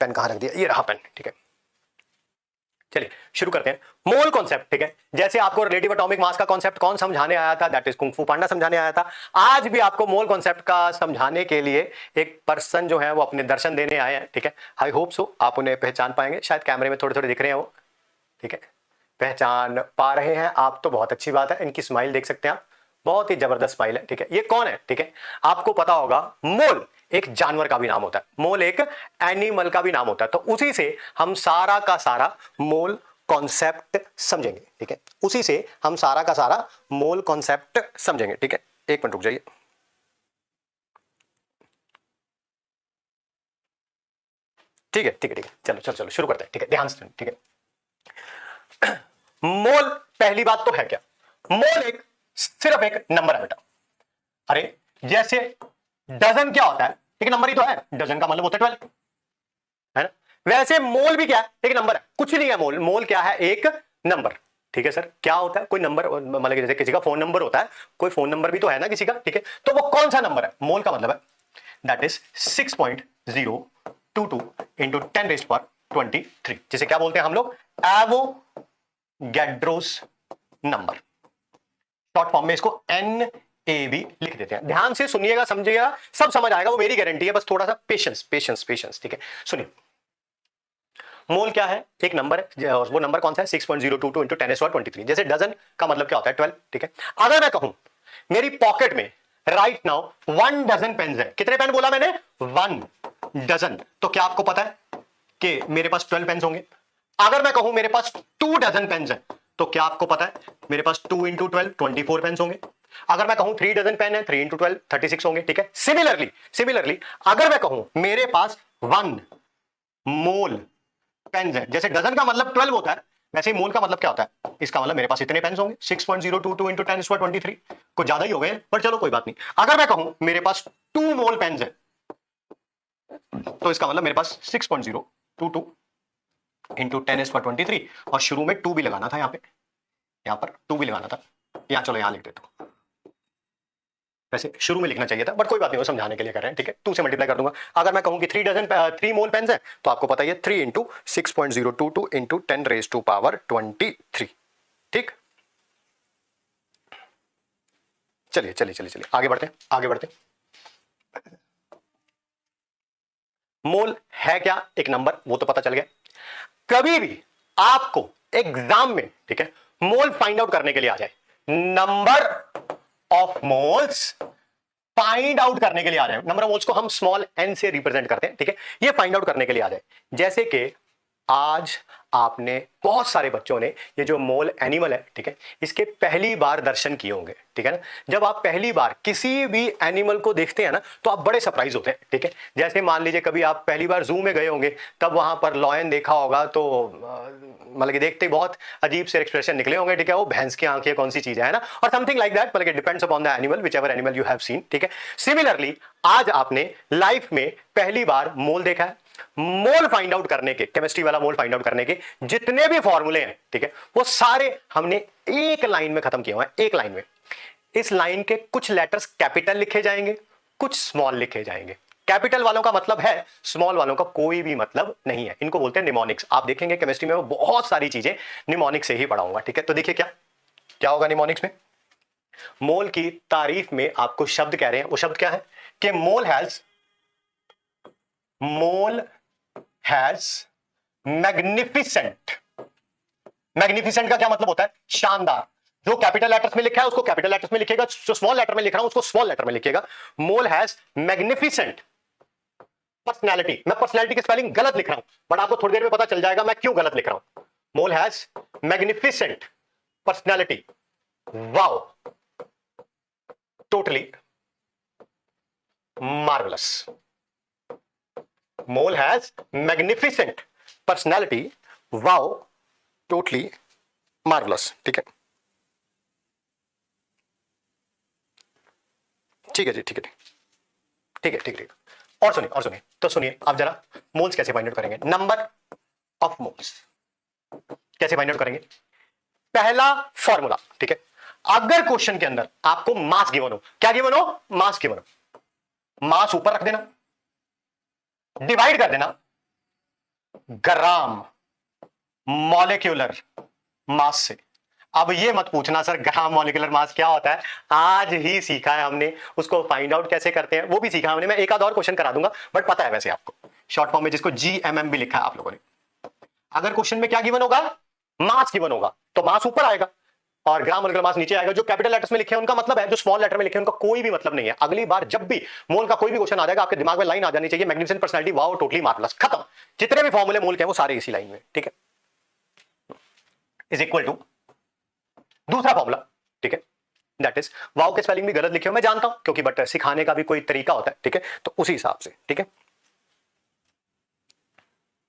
Pen कहाँ रख दिया, ये रहा पेन, ठीक है। चलिए शुरू करते हैं। मोल कॉन्सेप्ट, ठीक है। जैसे आपको रिलेटिव एटॉमिक मास का कॉन्सेप्ट कौन समझाने आया था, दैट इज कुंग फू पांडा समझाने आया था। आज भी आपको मोल कॉन्सेप्ट का समझाने के लिए एक पर्सन जो है वो अपने दर्शन देने आए हैं, ठीक है। आई होप सो आप उन्हें पहचान पाएंगे, शायद कैमरे में थोड़े थोड़े दिख रहे हैं वो, ठीक है। पहचान पा रहे हैं आप तो बहुत अच्छी बात है। इनकी स्माइल देख सकते हैं आप, बहुत ही जबरदस्त स्माइल है, ठीक है। ये कौन है, ठीक है। आपको पता होगा मोल एक जानवर का भी नाम होता है, मोल एक एनिमल का भी नाम होता है। तो उसी से हम सारा का सारा मोल कॉन्सेप्ट समझेंगे, ठीक है। उसी से हम सारा का सारा मोल कॉन्सेप्ट समझेंगे, ठीक है। एक मिनट रुक जाइए। ठीक है ठीक है ठीक है, चलो चलो चलो शुरू करते हैं, ठीक है। ध्यान से, ठीक है। मोल, पहली बात तो है क्या, मोल एक सिर्फ एक नंबर है बेटा। अरे जैसे डजन क्या होता है, एक नंबर ही तो है, डजन का मतलब होता है 12, है ना। वैसे मोल भी क्या है, एक नंबर है, कुछ नहीं है। मोल, मोल क्या है, एक नंबर, ठीक है सर। क्या होता है, कोई नंबर, मतलब जैसे किसी का फोन नंबर होता है, कोई फोन नंबर भी तो है ना किसी का, ठीक है। तो वो कौन सा नंबर है, मोल का मतलब है दैट इज 6.022 इंटू 10⁻23, जिसे क्या बोलते हैं हम लोग, एवोगैड्रोस नंबर। शॉर्ट फॉर्म में इसको NAB लिख देते हैं। ध्यान से सुनिएगा, समझिएगा, सब समझ आएगा, वो मेरी गारंटी है, बस थोड़ा सा पेशेंस पेशेंस पेशेंस, ठीक है। सुनिए, मोल क्या है, एक नंबर है, और वो नंबर कौन सा है, 6.022 इंटू 10⁻23। जैसे डजन का मतलब क्या होता है, 12, ठीक है। अगर मैं कहूं मेरी पॉकेट में राइट नाउ 1 डजन पेन है, कितने पेन बोला मैंने, 1 डजन, तो क्या आपको पता है कि मेरे पास 12 पेन होंगे। अगर मैं कहूं मेरे पास 2 डजन पेन है, तो क्या आपको पता है मेरे पास 2 इंटू 12 24 पेन होंगे। अगर मैं कहूं 3 डजन पेन है, 3 इंटू 12 36 होंगे, ठीक है। सिमिलरली अगर मैं कहूं मेरे पास 1 मोल पेन है, जैसे डजन का मतलब 12 होता है, वैसे ही मोल का मतलब क्या होता है, इसका मतलब मेरे पास इतने पेन होंगे, 6.022 इंटू 10⁻23, कुछ ज्यादा ही हो गए, पर चलो कोई बात नहीं। अगर मैं कहूं मेरे पास 2 मोल पेन है, तो इसका मतलब मेरे पास 6.022 इंटू 10⁻23, और शुरू में 2 भी लगाना था, यहां पर 2 भी लगाना था, चलो यहां लिख देता हूं, वैसे शुरू में लिखना चाहिए था, बट कोई बात नहीं, वो समझाने के लिए कर रहे हैं, ठीक है। 2 से मल्टीप्लाई कर दूंगा। अगर मैं कहूं कि 3 मोल पेन है, तो आपको पता है 3 इंटू 6.022 इंटू 10⁻23, ठीक। चलिए चलिए चलिए चलिए आगे बढ़ते हैं, आगे बढ़ते हैं। मोल है क्या, एक नंबर, वो तो पता चल गया। कभी भी आपको एग्जाम में, ठीक है, मोल फाइंड आउट करने के लिए आ जाए, number of moles find out करने के लिए आ जाए, नंबर ऑफ मोल्स को हम स्मॉल n से रिप्रेजेंट करते हैं, ठीक है। ये फाइंड आउट करने के लिए आ जाए, जैसे कि आज आपने, बहुत सारे बच्चों ने ये जो मोल एनिमल है, ठीक है, इसके पहली बार दर्शन किए होंगे, ठीक है ना। जब आप पहली बार किसी भी एनिमल को देखते हैं ना, तो आप बड़े सरप्राइज होते हैं, ठीक है। जैसे मान लीजिए कभी आप पहली बार जू में गए होंगे, तब वहां पर लॉयन देखा होगा, तो मतलब कि देखते ही बहुत अजीब से एक्सप्रेशन निकले होंगे, ठीक है। वो भैंस की आंखें कौन सी चीज है ना, और समथिंग लाइक दैट, मतलब depends upon the animal, whichever animal you have seen, ठीक है। सिमिलरली आज आपने लाइफ में पहली बार मोल देखा है। मोल फाइंड आउट करने के, केमिस्ट्री वाला मोल फाइंड आउट करने के जितने भी फॉर्मूले हैं, ठीक है, वो सारे हमने एक लाइन में खत्म किए हुए हैं, एक लाइन में। इस लाइन के कुछ लेटर्स कैपिटल लिखे जाएंगे, कुछ स्मॉल लिखे जाएंगे। कैपिटल वालों का मतलब है, स्मॉल वालों का कोई भी मतलब नहीं है। इनको बोलते हैं निमोनिक्स। आप देखेंगे केमिस्ट्री में वो बहुत सारी चीजें निमोनिक्स से ही पढ़ाऊंगा, ठीक है। तो देखिए क्या क्या होगा निमोनिक्स में। मोल की तारीफ में आपको शब्द कह रहे हैं, वो शब्द क्या है कि मोल हैज मैग्निफिसेंट। मैग्निफिसेंट का क्या मतलब होता है, शानदार। जो कैपिटल लेटर्स में लिखा है उसको कैपिटल लेटर्स में लिखेगा, जो स्मॉल लेटर में लिख रहा हूं उसको स्मॉल लेटर में लिखेगा। मोल हैज मैग्निफिसेंट पर्सनैलिटी। मैं पर्सनैलिटी की स्पेलिंग गलत लिख रहा हूं, बट आपको थोड़ी देर में पता चल जाएगा मैं क्यों गलत लिख रहा हूं। Mole has magnificent personality, wow, totally marvellous. Mole has magnificent personality, wow, totally marvellous, ठीक है। ठीक है जी, ठीक है ठीक है ठीक है। और सुनिए तो सुनिए आप जरा, मोल्स कैसे फाइंड आउट करेंगे, नंबर ऑफ मोल्स कैसे फाइंड आउट करेंगे। पहला फॉर्मूला, ठीक है, अगर क्वेश्चन के अंदर आपको मास गिवन हो, क्या गिवन हो, मास गिवन हो, मास ऊपर रख देना, डिवाइड कर देना ग्राम मॉलिक्यूलर मास से। अब ये मत पूछना सर ग्राम मॉलिक्यूलर मास क्या होता है, आज ही सीखा है हमने, उसको फाइंड आउट कैसे करते हैं वो भी सीखा हमने। मैं एक आध और क्वेश्चन करा दूंगा, बट पता है वैसे आपको शॉर्ट फॉर्म में जिसको GMM भी लिखा है आप लोगों ने। अगर क्वेश्चन में क्या गिवन होगा, मास गिवन होगा, तो मास ऊपर आएगा और ग्राम मॉलिक्यूलर मास नीचे आएगा। जो कैपिटल लेटर्स में लिखे हैं उनका मतलब है, जो स्मॉल लेटर में लिखे हैं उनका कोई भी मतलब नहीं है। अगली बार जब भी मोल का कोई भी क्वेश्चन आ जाएगा, आपके दिमाग में लाइन आ जानी चाहिए, magnificent personality wow totally marvellous, खत्म। जितने भी फॉर्मूले मोल के हैं वो सारे इसी लाइन में, ठीक है। इज इक्वल टू दूसरा फॉर्मूला, ठीक है, दैट इज, वाओ के स्पेलिंग भी गलत लिखे हो मैं जानता हूं, क्योंकि बट सिखाने का भी कोई तरीका होता है, ठीक है, तो उसी हिसाब से, ठीक है,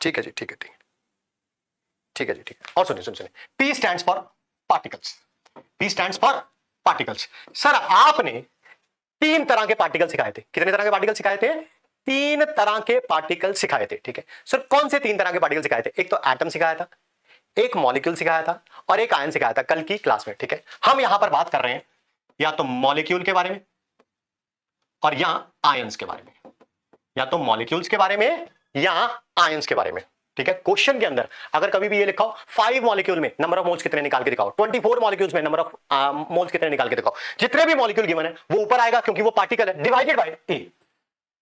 ठीक है जी, ठीक है, ठीक है, ठीक है जी, ठीक है। और सुनिए सुनिए, P stands for particles, P stands for particles. Sir आपने 3 तरह के पार्टिकल सिखाए थे, कितने तरह के पार्टिकल सिखाए थे, 3 तरह के पार्टिकल सिखाए थे, ठीक है। सर कौन से 3 तरह के पार्टिकल सिखाए थे, एक तो एटम सिखाया था, एक मॉलिक्यूल सिखाया था और एक आयन सिखाया था कल की क्लास में, ठीक है। हम यहां पर बात कर रहे हैं या तो मॉलिक्यूल के बारे में और या आयंस के बारे में, या तो मॉलिक्यूल्स के बारे में या आयंस के बारे में, ठीक है। क्वेश्चन के अंदर अगर कभी भी ये लिखा हो 5 मॉलिक्यूल में नंबर ऑफ मोल्स कितने निकाल के दिखाओ, 24 मॉलिक्यूल्स में नंबर ऑफ मोल्स कितने निकाल के दिखाओ, जितने भी मॉलिक्यूल गिवन है वो ऊपर आएगा क्योंकि वो पार्टिकल है, divided by A,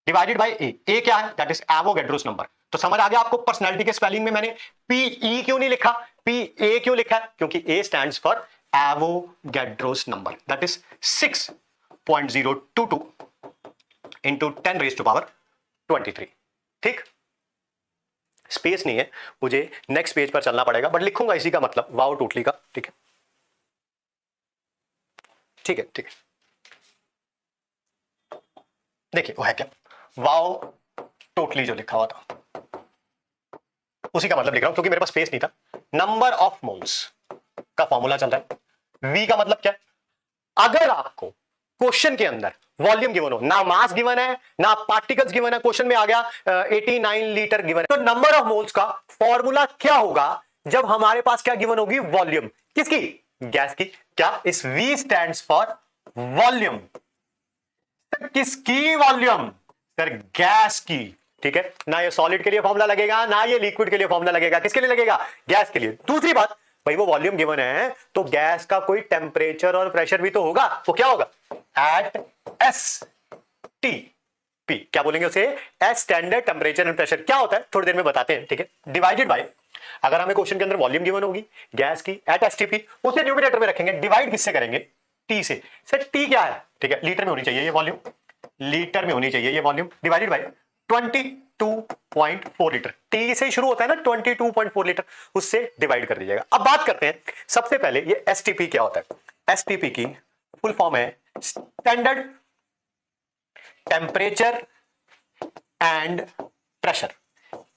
divided by A. A क्या है, दैट इज एवोगैड्रोस नंबर। तो समझ आ गया आपको पर्सनालिटी के स्पेलिंग में मैंने PE क्यों नहीं लिखा, PA क्यों लिखा है, क्योंकि A stands for Avogadro's number, that is 6.022 into 10 raise to power 23, ठीक। स्पेस नहीं है, मुझे नेक्स्ट पेज पर चलना पड़ेगा, बट लिखूंगा इसी का मतलब वाओ टोटली का, ठीक है, ठीक है, ठीक है। देखिए वो है क्या, वाओ टोटली जो लिखा हुआ था उसी का मतलब लिख रहा हूं क्योंकि मेरे पास स्पेस नहीं था। नंबर ऑफ मोल्स का फॉर्मूला चल रहा है, V का मतलब क्या है, अगर आपको क्वेश्चन के अंदर वॉल्यूम गिवन हो, ना मास गिवन है ना पार्टिकल्स गिवन है, क्वेश्चन में आ गया 89 लीटर गिवन है, तो नंबर ऑफ मोल्स का फॉर्मूला क्या होगा जब हमारे पास क्या गिवन होगी, वॉल्यूम, किसकी, गैस की। क्या, इस V स्टैंड्स फॉर वॉल्यूम, किसकी वॉल्यूम, सर गैस की, ठीक है। ना ये सॉलिड के लिए फॉर्मूला लगेगा ना ये लिक्विड के लिए फॉर्मूला लगेगा, किसके लिए लगेगा, गैस के लिए। दूसरी बात, भाई वो वॉल्यूम गिवन है तो गैस का कोई टेम्परेचर और प्रेशर भी तो होगा, वो क्या होगा, एट STP, क्या बोलेंगे उसे, S standard temperature and pressure. क्या होता है थोड़ी देर में बताते हैं, ठीक है। डिवाइडेड बाय, अगर हमें क्वेश्चन के अंदर वॉल्यूम गिवन होगी गैस की एट STP, उसे न्यूमरेटर में रखेंगे, डिवाइड किससे करेंगे, T से। सर T क्या है, ठीक है, लीटर में होनी चाहिए ये वॉल्यूम, लीटर में होनी चाहिए ये volume, divided by 22.4 litre, T से शुरू होता है ना 22.4 लीटर, उससे डिवाइड कर दीजिएगा। अब बात करते हैं सबसे पहले ये STP क्या होता है। STP की फुल फॉर्म है स्टैंडर्ड टेम्परेचर एंड प्रेशर।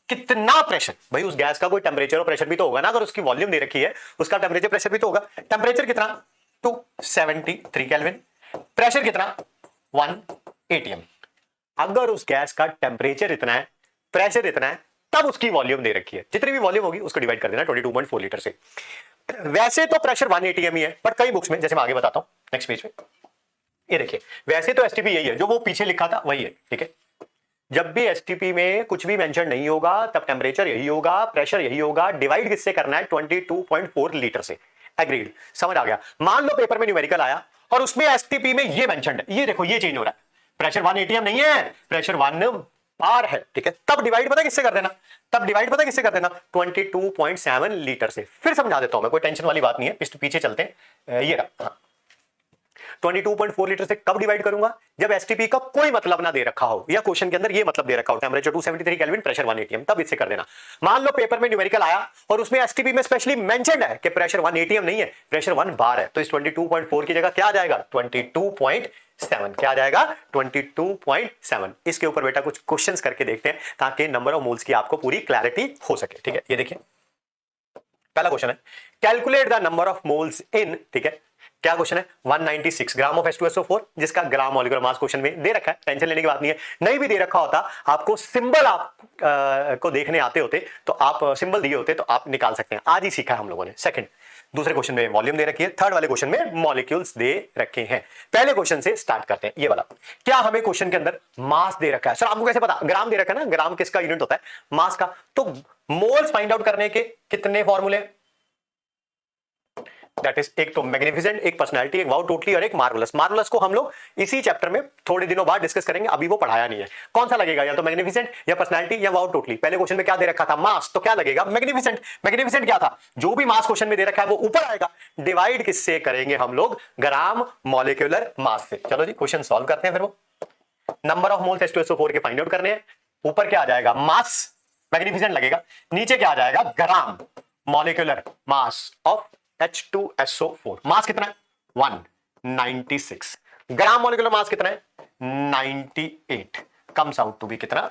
कितना प्रेशर, भाई उस गैस का कोई टेम्परेचर और प्रेशर भी तो होगा ना, अगर उसकी वॉल्यूम दे रखी है उसका टेम्परेचर प्रेशर भी तो होगा। टेम्परेचर कितना 273 केल्विन, प्रेशर कितना 1 atm। अगर उस गैस का टेम्परेचर इतना है प्रेशर इतना है तब उसकी वॉल्यूम दे रखी है, जितनी भी वॉल्यूम होगी उसको डिवाइड कर देना 22.4 लीटर से। वैसे तो प्रेशर 1 atm ही है, बट कई बुक्स में, जैसे मैं आगे बताता हूं नेक्स्ट पेज में, ये देखिए वैसे तो STP यही है जो वो पीछे लिखा था वही है, ठीक है। जब भी STP में कुछ भी मेंशन नहीं होगा तब टेम्परेचर यही होगा, प्रेशर यही होगा, डिवाइड किससे करना है 22.4 लीटर से। एग्रीड, समझ आ गया। मान लो पेपर में न्यूमेरिकल आया और उसमें STP में ये मेंशन्ड है, ये देखो ये चेंज हो रहा है, प्रेशर 1 atm नहीं है, प्रेशर 1 बार है, ठीक है। तब डिवाइड पता किससे कर देना, तब डिवाइड पता किससे कर देना 22.7 लीटर से। फिर समझा देता हूं मैं, कोई टेंशन वाली बात नहीं है, पीछे चलते हैं। ये रहा 22.4 लीटर से कब डिवाइड करूंगा, जब STP का कोई मतलब ना दे रखा हो, या क्वेश्चन के अंदर ये मतलब दे रखा हो टेम्परेचर 273 केल्विन, प्रेशर 1 atm, तब इससे कर देना। मान लो पेपर में न्यूमेरिकल आया और उसमें STP में स्पेशली मेंशन्ड है कि प्रेशर 1 atm नहीं है, प्रेशर 1 बार है, तो इस 22.4 की जगह क्या आ जाएगा 22.7, क्या आ जाएगा 22.7। इसके ऊपर बेटा कुछ क्वेश्चंस करके देखते हैं ताकि नंबर ऑफ मोल्स की आपको पूरी क्लैरिटी हो सके, ठीक है। ये देखिए पहला क्वेश्चन है, calculate the number of moles इन, ठीक है, क्या क्वेश्चन है 196 ग्राम ऑफ H2SO4, जिसका ग्राम मॉलिक्यूलर मास क्वेश्चन में दे रखा है, टेंशन लेने की बात नहीं है। नहीं भी दे रखा होता, आपको सिंबल आप को देखने आते होते तो आप सिंबल दिए होते तो आप निकाल सकते हैं, आज ही सीखा है हम लोगों ने। सेकंड, दूसरे क्वेश्चन में वॉल्यूम दे रखी है, थर्ड वाले क्वेश्चन में मॉलिक्यूल्स दे रखे हैं। पहले क्वेश्चन से स्टार्ट करते हैं, ये वाला। क्या हमें क्वेश्चन के अंदर मास दे रखा है, सर आपको कैसे पता, ग्राम दे रखा है ना, ग्राम किसका यूनिट होता है, मास का। तो मोल्स फाइंड आउट करने के कितने फॉर्मूले? दैट इज एक तो मैग्निफिसेंट, एक पर्सनालिटी, एक वाओ टोटली और एक मार्वलस। मार्वलस को हम लोग इसी चैप्टर में थोड़े दिनों बाद डिस्कस करेंगे, अभी वो पढ़ाया नहीं है। कौन सा लगेगा, या तो मैग्निफिसेंट या पर्सनालिटी या वाओ टोटली। पहले क्वेश्चन में क्या दे रखा था, मास, तो क्या लगेगा मैग्निफिसेंट। मैग्निफिसेंट क्या था, जो भी मास क्वेश्चन में दे रखा है वो ऊपर आएगा। डिवाइड किससे करेंगे हम लोग, ग्राम मॉलिक्यूलर मास से। चलो जी क्वेश्चन सॉल्व करते हैं। फिर वो नंबर ऑफ मोल्स H2SO4 के फाइंड आउट करने हैं। ऊपर क्या आ जाएगा, मास मैग्निफिसेंट लगेगा, नीचे क्या आ जाएगा, gram molecular mass of H2SO4। मास कितना है 196, ग्राम मॉलिक्यूलर मास कितना है 98, कम्स आउट टू बी कितना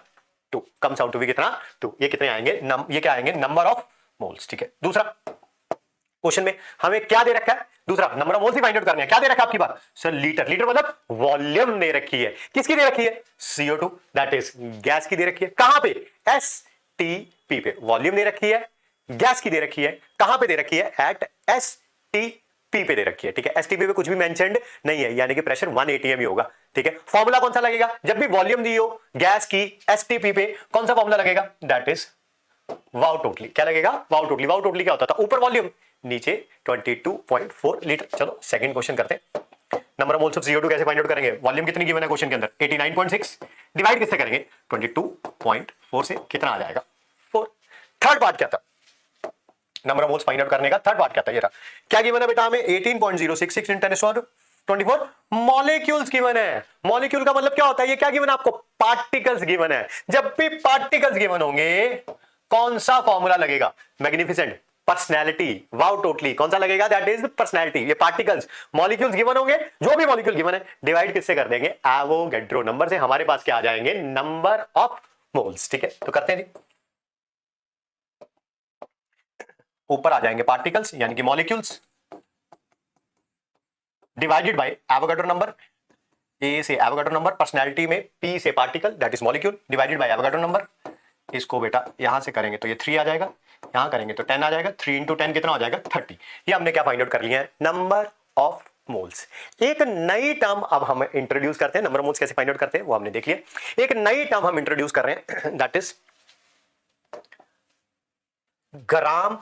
2, कम्स आउट टू बी कितना 2। ये कितने आएंगे, ये क्या आएंगे, नंबर ऑफ मोल्स। ठीक है, दूसरा क्वेश्चन में हमें क्या दे रखा है, दूसरा नंबर ऑफ मोल्स ही फाइंड आउट करने हैं। क्या दे रखा है आपकी बात सर, लीटर। लीटर मतलब वॉल्यूम दे रखी है, किसकी दे रखी है, CO2 दैट इज गैस की दे रखी है। कहां पे, STP पे वॉल्यूम दे रखी है, गैस की दे रखी है। कहां पे दे रखी है, एट STP पे दे रखी है। ठीक है, STP पे कुछ भी मेंशन्ड नहीं है, यानी कि प्रेशर 1 atm ही होगा। ठीक है, फॉर्मूला कौन सा लगेगा, जब भी वॉल्यूम दी हो गैस की STP पे, कौन सा फॉर्मूला लगेगा, दैट इज वाओ टोटली। क्या लगेगा, वाओ टोटली। वाओ टोटली क्या होता था, ऊपर वॉल्यूम नीचे 22.4 लीटर। चलो सेकंड क्वेश्चन करते हैं। Number of moles of CO2 कैसे फाइंड आउट करेंगे, वॉल्यूम कितनी गिवन है क्वेश्चन के अंदर 89.6, डिवाइड किससे करेंगे 22.4 से, कितना आ जाएगा 4। थर्ड पार्ट क्या था, number of moles find out करने का थर्ड पार्ट क्या था, ये रहा। क्या गिवन है बेटा हमें 18.066 × 10⁻24 मॉलिक्यूल्स गिवन है। मॉलिक्यूल का मतलब क्या होता है, ये क्या गिवन है आपको, पार्टिकल्स गिवन है। जब भी पार्टिकल्स गिवन होंगे कौन सा फॉर्मूला लगेगा, मैग्निफिसेंट, पर्सनैलिटी, वाओ टोटली, कौन सा लगेगा, दैट इज पर्सनैलिटी। ये पार्टिकल्स, मॉलिक्यूल्स गिवन होंगे, जो भी मॉलिक्यूल गिवन है डिवाइड किससे कर देंगे, एवोगैड्रो नंबर से। हमारे पास क्या आ जाएंगे, नंबर ऑफ मोल्स। ठीक है, तो करते हैं जी, ऊपर आ जाएंगे पार्टिकल्स यानी कि molecules, divided by Avogadro number. A से एवोगैड्रो नंबर, पर्सनैलिटी में P से particle that is molecule, divided by Avogadro number. इसको बेटा यहां से करेंगे तो ये 3 आ जाएगा, यहां करेंगे तो 10 आ जाएगा। 3 × 10 कितना हो जाएगा 30। ये हमने क्या फाइंड आउट कर लिया है, नंबर ऑफ मोल्स। एक नई टर्म अब हम इंट्रोड्यूस करते हैं। नंबर ऑफ मोल्स कैसे फाइंड आउट करते हैं वो हमने देख लिया। एक नई टर्म हम इंट्रोड्यूस कर रहे हैं, that is gram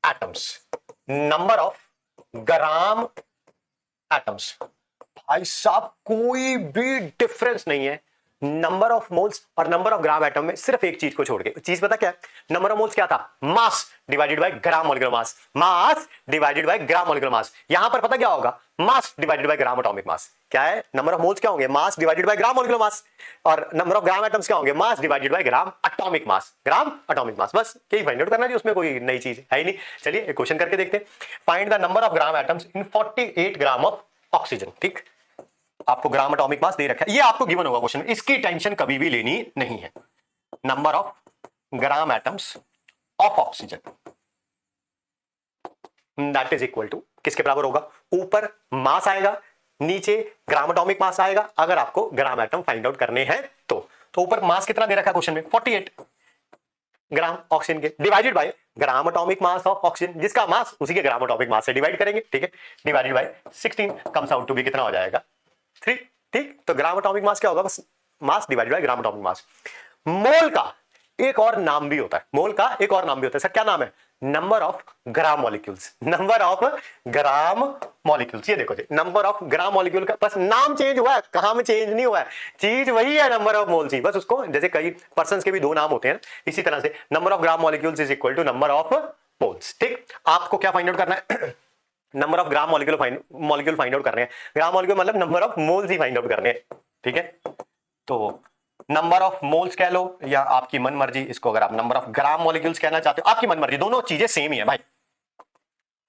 atoms, number of gram atoms. भाई साहब कोई भी डिफरेंस नहीं है नंबर ऑफ मोल्स और नंबर ऑफ ग्राम एटम में, सिर्फ एक चीज को छोड़ के। चीज पता क्या है, नंबर ऑफ मोल्स क्या था, मास divided by gram molecular mass, mass divided by gram molecular mass. यहां पर पता क्या होगा, मास डिवाइडेड बाय ग्राम एटॉमिक मास। क्या है, नंबर ऑफ मोल्स क्या होंगे, मास divided by gram molecular mass, और नंबर ऑफ ग्राम एटम्स क्या होंगे, मास divided by gram atomic mass, gram atomic मास। बस यही फाइंड आउट करना है, उसमें कोई नई चीज है ही नहीं। चलिए एक क्वेश्चन करके देखते हैं। Find the number of gram atoms in 48 gram of oxygen. ठीक, आपको ग्राम एटॉमिक मास दे रखा है, ये आपको गिवन होगा क्वेश्चन में, इसकी टेंशन कभी भी लेनी नहीं है। Number of gram atoms of oxygen that is equal to, किसके बराबर होगा, ऊपर मास आएगा, नीचे ग्राम एटॉमिक मास आएगा। अगर आपको ग्राम एटम फाइंड आउट करने हैं तो ऊपर मास कितना दे रखा है क्वेश्चन में 48 ग्राम ऑक्सीजन के, divided by gram atomic mass of oxygen, जिसका मास उसी के ग्राम एटॉमिक मास से डिवाइड करेंगे। ठीक है, divided by 16 comes out to be कितना हो जाएगा 3। ठीक, तो ग्राम एटॉमिक मास क्या होगा, बस mass divided by gram atomic mass. Mole का एक और नाम भी होता है, मोल का एक और नाम भी होता है सर, क्या नाम है, number of gram molecules, number of gram molecules. ये देखो जी, नंबर ऑफ ग्राम मॉलिक्यूल का बस नाम चेंज हुआ है, कहां में चेंज नहीं हुआ है, चीज वही है, नंबर ऑफ मोल्स ही। बस उसको, जैसे कई पर्संस के भी 2 नाम होते हैं, इसी तरह से number of gram molecules is equal to number of moles. ठीक, आपको क्या फाइंड आउट करना है, number of gram molecule find out करने हैं। ग्राम मॉलिक्यूल मतलब नंबर ऑफ मोल्स ही फाइंड आउट करने हैं। ठीक है, तो नंबर ऑफ मोल्स कह लो या आपकी मन मर्जी, इसको अगर आप नंबर ऑफ ग्राम मॉलिक्यूल्स कहना चाहते हो आपकी मन मर्जी, दोनों चीजें सेम ही है भाई।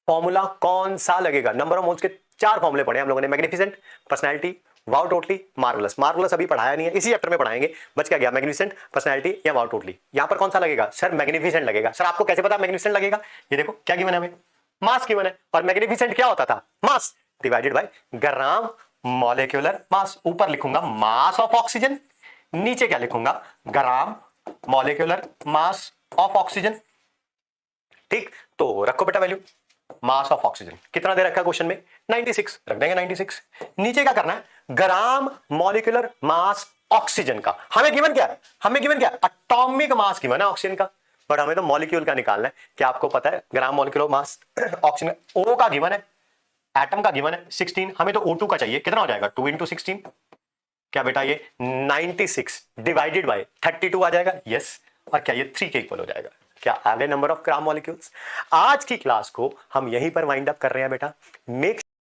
फॉर्मूला कौन सा लगेगा, नंबर ऑफ मोल्स के 4 फॉर्मूले पढ़े हम लोगों ने, magnificent, personality, wow totally, marvellous. Marvellous अभी पढ़ाया नहीं है, इसी चैप्टर में पढ़ाएंगे। बच क्या गया, मैग्निफिसेंट, पर्सनैलिटी या वाओ टोटली। यहां पर कौन सा लगेगा सर, मैग्निफिसेंट लगेगा। सर आपको कैसे पता मैग्निफिसेंट लगेगा, ये देखो क्या गिवन है हमें, मास गिवन है, और मैग्निफिसेंट क्या होता था, मास divided by gram molecular mass. ऊपर लिखूंगा मास ऑफ ऑक्सीजन, नीचे क्या लिखूंगा, gram molecular mass of oxygen. ठीक, तो रखो बेटा वैल्यू, मास ऑफ ऑक्सीजन कितना दे रखा है क्वेश्चन में 96, रख देंगे 96। नीचे क्या करना है, ग्राम मॉलिक्यूलर मास ऑक्सीजन का। हमें गिवन क्या है, हमें गिवन क्या, एटॉमिक मास गिवन है ऑक्सीजन का। बट हमें तो मॉलिक्यूल का निकालना है। क्या आपको पता है gram molecular mass oxygen O का गिवन है, एटम का गिवन है 16, हमें तो O2 का चाहिए, कितना हो जाएगा 2 × 16, क्या बेटा ये 96 डिवाइडेड बाय 32 आ जाएगा, यस। और क्या ये 3 के इक्वल हो जाएगा? क्या आ गए नंबर ऑफ ग्राम मॉलिक्यूल्स? आज की क्लास को हम यहीं पर वाइंड अप कर रहे हैं बेटा। मेक